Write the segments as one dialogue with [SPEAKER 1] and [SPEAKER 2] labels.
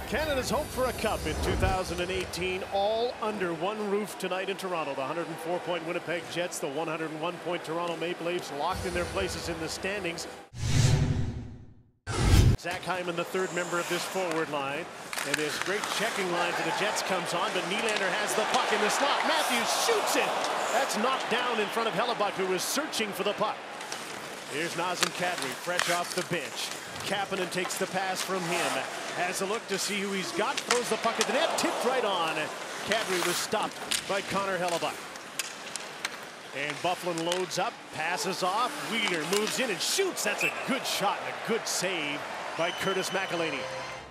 [SPEAKER 1] Canada's hope for a cup in 2018, all under one roof tonight in Toronto. The 104-point Winnipeg Jets, the 101-point Toronto Maple Leafs locked in their places in the standings. Zach Hyman, the third member of this forward line. And this great checking line for the Jets comes on, but Nylander has the puck in the slot. Matthews shoots it. That's knocked down in front of Hellebuyck, who was searching for the puck. Here's Nazem Kadri, fresh off the bench. Kapanen takes the pass from him. Has a look to see who he's got. Throws the puck at the net. Tipped right on. Kadri was stopped by Connor Hellebuyck. And Byfuglien loads up, passes off. Wheeler moves in and shoots. That's a good shot and a good save by Curtis McElhinney.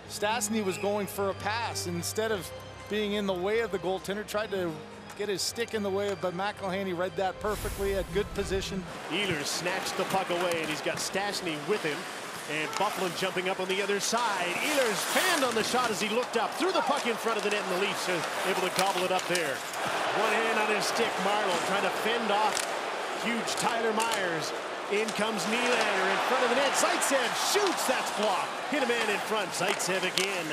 [SPEAKER 2] Stastny was going for a pass. Instead of being in the way of the goaltender, tried to get his stick in the way, but McElhinney read that perfectly at good position.
[SPEAKER 1] Ehlers snatched the puck away, and he's got Stastny with him. And Byfuglien jumping up on the other side. Ehlers fanned on the shot as he looked up, threw the puck in front of the net, and the Leafs are able to gobble it up there. One hand on his stick, Marleau trying to fend off huge Tyler Myers. In comes Nylander in front of the net. Zaitsev shoots. That's blocked. Hit a man in front. Zaitsev again.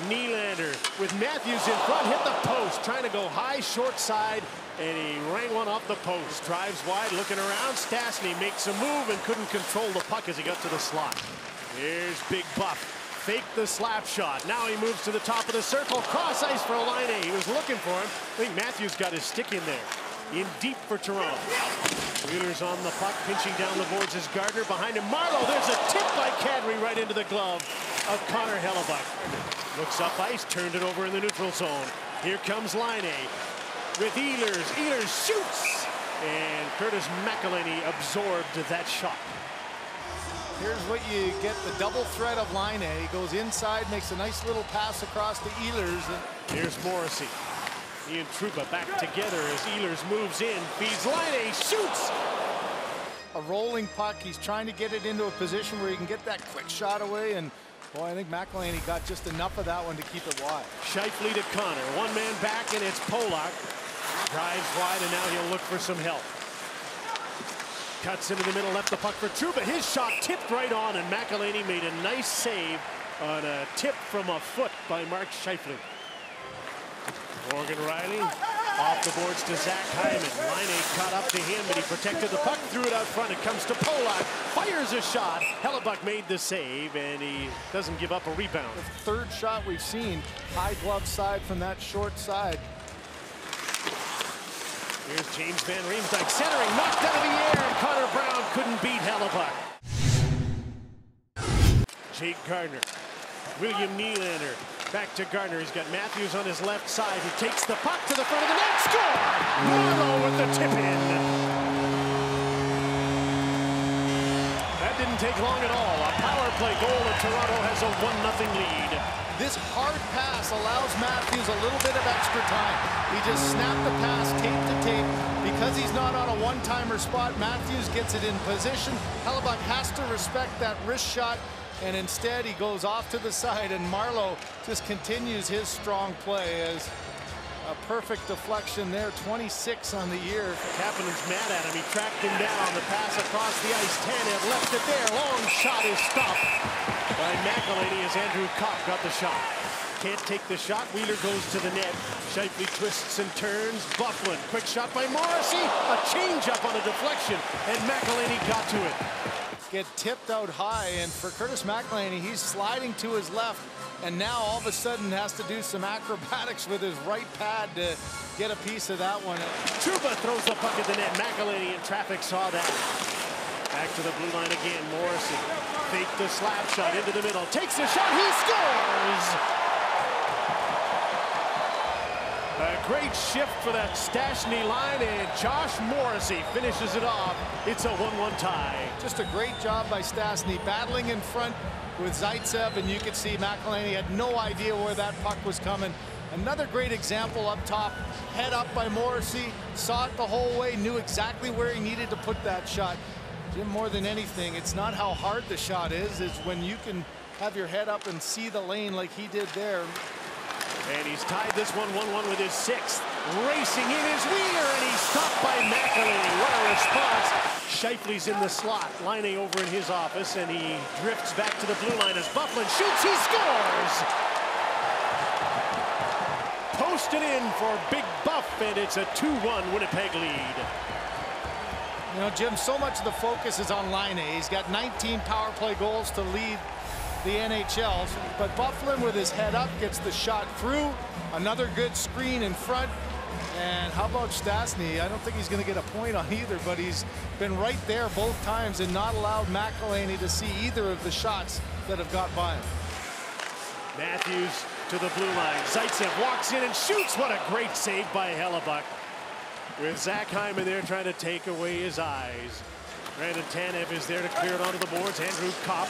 [SPEAKER 1] Nylander with Matthews in front. Hit the post. Trying to go high, short side. And he rang one off the post. Drives wide, looking around. Stastny makes a move and couldn't control the puck as he got to the slot. Here's Big Buff. Faked the slap shot. Now he moves to the top of the circle. Cross ice for Laine. He was looking for him. I think Matthews got his stick in there. In deep for Toronto. Wheeler's on the puck, pinching down the boards is Gardner. Behind him, Marleau. There's a tip by Kadri right into the glove of Connor Hellebuyck. Looks up ice, turned it over in the neutral zone. Here comes Laine with Ehlers. Ehlers shoots, and Curtis McElhinney absorbed that shot.
[SPEAKER 2] Here's what you get, the double threat of Laine. He goes inside, makes a nice little pass across to Ehlers.
[SPEAKER 1] Here's Morrissey. He and Trouba back together as Ehlers moves in, feeds Laine, shoots!
[SPEAKER 2] A rolling puck. He's trying to get it into a position where he can get that quick shot away, and boy, I think McElhinney got just enough of that one to keep it wide.
[SPEAKER 1] Scheifele to Connor. One man back, and it's Polak. Drives wide, and now he'll look for some help. Cuts into the middle, left the puck for Trouba. His shot tipped right on, and McElhinney made a nice save on a tip from a foot by Mark Scheifele. Morgan Riley off the boards to Zach Hyman. Laine caught up to him, but he protected the puck, threw it out front. It comes to Polak, fires a shot. Hellebuyck made the save, and he doesn't give up a rebound.
[SPEAKER 2] The third shot we've seen, high glove side from that short side.
[SPEAKER 1] Here's James Van Riemsdyk centering, knocked out of the air, and Connor Brown couldn't beat Hellebuyck. Jake Gardner, William Nylander. Back to Gardner. He's got Matthews on his left side. He takes the puck to the front of the net. Score! Marleau with the tip in. That didn't take long at all. A power play goal, and Toronto has a 1-0 lead.
[SPEAKER 2] This hard pass allows Matthews a little bit of extra time. He just snapped the pass tape to tape. Because he's not on a one-timer spot, Matthews gets it in position. Hellebuyck has to respect that wrist shot. And instead, he goes off to the side, and Marleau just continues his strong play as a perfect deflection there. 26 on the year.
[SPEAKER 1] Kapanen's mad at him. He tracked him down. The pass across the ice. Tanev left it there. Long shot is stopped by McElhinney as Andrew Kopp got the shot. Can't take the shot. Wheeler goes to the net. Scheifele twists and turns. Byfuglien. Quick shot by Morrissey. A change-up on a deflection, and McElhinney got to it.
[SPEAKER 2] Get tipped out high, and for Curtis McElhinney, he's sliding to his left, and now all of a sudden has to do some acrobatics with his right pad to get a piece of that one.
[SPEAKER 1] Trouba throws the puck at the net. McElhinney in traffic saw that. Back to the blue line again. Morrissey faked the slap shot into the middle. Takes the shot. He scores! A great shift for that Stastny line, and Josh Morrissey finishes it off. It's a 1-1 tie.
[SPEAKER 2] Just a great job by Stastny, battling in front with Zaitsev, and you could see McElhinney had no idea where that puck was coming. Another great example up top, head up by Morrissey, saw it the whole way, knew exactly where he needed to put that shot. Jim, more than anything, it's not how hard the shot is, it's when you can have your head up and see the lane like he did there.
[SPEAKER 1] And he's tied this one 1-1 with his sixth. Racing in is Wheeler, and he's stopped by McElhinney. What a response. Scheifele's in the slot. Laine over in his office, and he drifts back to the blue line as Byfuglien shoots. He scores! Posted in for Big Buff, and it's a 2-1 Winnipeg lead.
[SPEAKER 2] You know, Jim, so much of the focus is on Laine. He's got 19 power play goals to lead the NHL, but Byfuglien with his head up gets the shot through. Another good screen in front. And how about Stastny? I don't think he's going to get a point on either, but he's been right there both times and not allowed McElhinney to see either of the shots that have got by him.
[SPEAKER 1] Matthews to the blue line. Zaitsev walks in and shoots. What a great save by Hellebuyck. With Zach Hyman there trying to take away his eyes. Brandon Tanev is there to clear it onto the boards. Andrew Kopp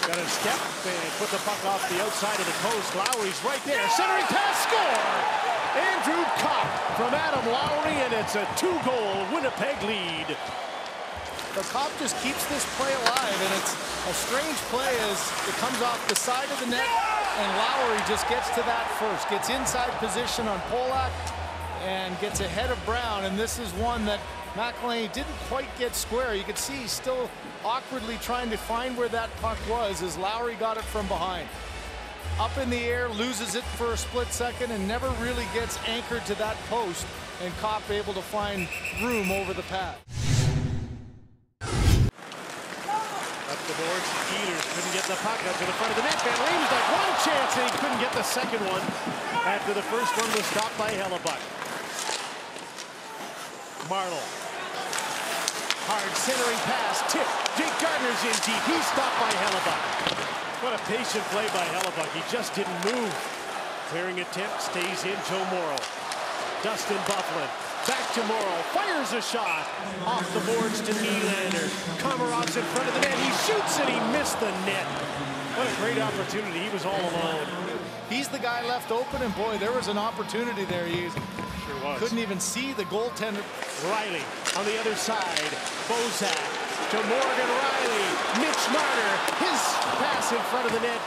[SPEAKER 1] got a step and put the puck off the outside of the post. Lowry's right there. Centering pass, score! Andrew Kopp from Adam Lowry, and it's a 2-goal Winnipeg lead.
[SPEAKER 2] The Kopp just keeps this play alive, and it's a strange play as it comes off the side of the net, and Lowry just gets to that first. Gets inside position on Polak and gets ahead of Brown, and this is one that McElhinney didn't quite get square. You could see he's still awkwardly trying to find where that puck was as Lowry got it from behind. Up in the air, loses it for a split second, and never really gets anchored to that post, and Kopp able to find room over the pad.
[SPEAKER 1] Up the boards, Ehlers couldn't get the puck up to the front of the net. Van Riemsdyk, one chance, and he couldn't get the second one after the first one was stopped by Hellebuyck. Marleau. Hard centering pass, tip. Jake Gardner's in deep. He's stopped by Hellebuyck. What a patient play by Hellebuyck. He just didn't move. Clearing attempt, stays in Joe Morrow. Dustin Byfuglien. Back to Morrow. Fires a shot. Off the boards to Nylander. Komarov's in front of the net. He shoots and he missed the net. What a great opportunity. He was all alone.
[SPEAKER 2] He's the guy left open, and boy, there was an opportunity there. He
[SPEAKER 1] Sure was.
[SPEAKER 2] couldn't even see the goaltender.
[SPEAKER 1] Riley on the other side. Bozak to Morgan Riley. Mitch Marner. His pass in front of the net.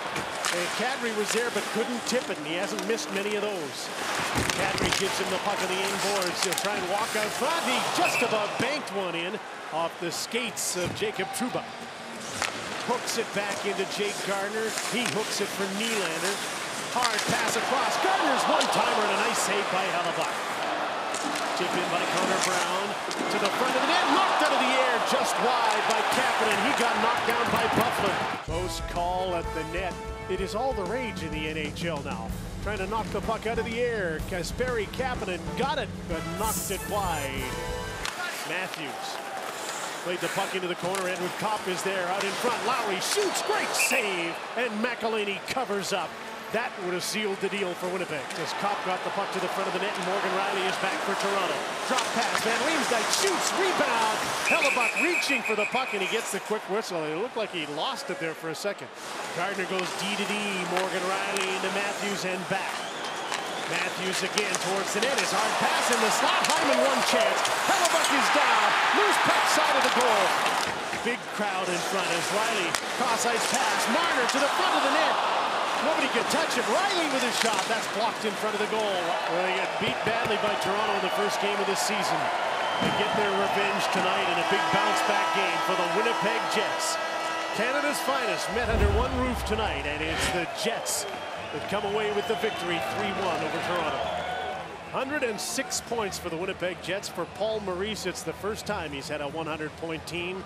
[SPEAKER 1] And Kadri was there but couldn't tip it, and he hasn't missed many of those. Kadri gives him the puck on the end boards. He'll try and walk out front. He just about banked one in off the skates of Jacob Trouba. Hooks it back into Jake Gardner. He hooks it for Nylander. Hard pass across. Gardner's one-timer and a nice save by Hellebuyck. Tipped in by Connor Brown to the front of the net. Knocked out of the air just wide by Kapanen. He got knocked down by Byfuglien. Close call at the net. It is all the rage in the NHL now. Trying to knock the puck out of the air. Kasperi Kapanen got it, but knocked it wide. Matthews played the puck into the corner. Edward Kopp is there out in front. Lowry shoots. Great save. And McElhinney covers up. That would have sealed the deal for Winnipeg as Kopp got the puck to the front of the net, and Morgan Riley is back for Toronto. Drop pass. Van Riemsdyk shoots. Rebound. Hellebuyck reaching for the puck, and he gets the quick whistle. It looked like he lost it there for a second. Gardner goes D to D. Morgan Riley into Matthews and back. Matthews again towards the net. His hard pass in the slot. Hyman one chance. Hellebuyck is down. Loose puck side of the goal. Big crowd in front as Riley cross-ice pass. Marner to the front of the net. Nobody could touch it. Riley with a shot. That's blocked in front of the goal. Well, they got beat badly by Toronto in the first game of this season. They get their revenge tonight in a big bounce-back game for the Winnipeg Jets. Canada's finest met under one roof tonight, and it's the Jets that come away with the victory 3-1 over Toronto. 106 points for the Winnipeg Jets. For Paul Maurice, it's the first time he's had a 100-point team.